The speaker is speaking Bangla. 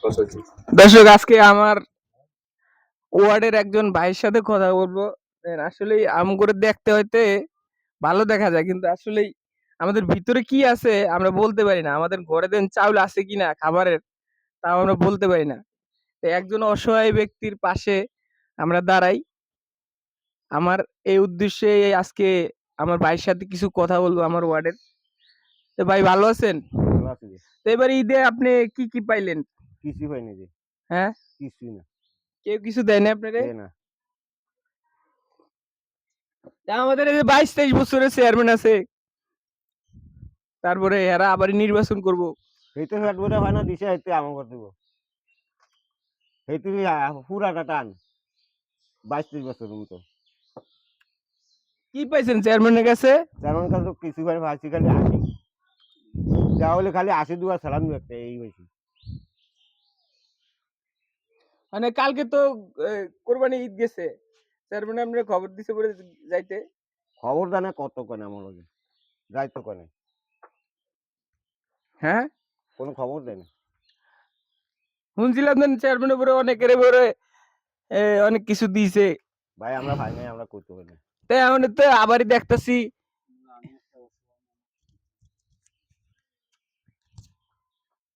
দর্শক আজকে আমার ওয়ার্ডের একজন ভাইয়ের সাথে কথা বলবো। আসলে আম করে দেখতে হইতে ভালো দেখা যায়, কিন্তু আসলেই আমাদের ভিতরে কি আছে আমরা বলতে পারি না। আমাদের ঘরে দেন চাউল আছে কিনা খাবারের, তাও আমরা বলতে পারি না। তো একজন অসহায় ব্যক্তির পাশে আমরা দাঁড়াই। আমার এই উদ্দেশ্যে আজকে আমার ভাইয়ের সাথে কিছু কথা বলবো আমার ওয়ার্ডের। তো ভাই ভালো আছেন? ভালো আছি রে। তো এবার ঈদে আপনি কি কি পাইলেন? কিছুই হয়নি রে, হ্যাঁ, কিছুই না, কেউ কিছু দেয় না আপনারে? দে না। তা আমাদের এই যে 22-23 বছরের চেয়ারম্যান আছে, তারপরে এরা আবার নির্বাচন করব। সেইতো ফ্যাট বোধ হয় না, দিছে সেইতে আমার করে দিব। সেইতো পুরাটা টান 22-23 বছরের মতো। কি পাইছেন চেয়ারম্যানের কাছে? তেমন কাছে কিছু করে ভাবছি খালি আসি, তাহলে খালি আসি দুয়া সালাম দু একটা এই হয়েছে। মানে কালকে তো কোরবানি ঈদ গেছে, চেয়ারম্যান আপনার খবর দিছে বলে যাইতে। খবর জানে কত কনে আমার লগে যাইতো কনে, হ্যাঁ, কোনো খবর দেয় না। শুনছিলাম দেন চেয়ারম্যানের উপরে অনেকের উপরে অনেক কিছু দিয়েছে। ভাই আমরা ভাই নাই, আমরা করতে পারি না। তাই আমি তো আবারই দেখতেছি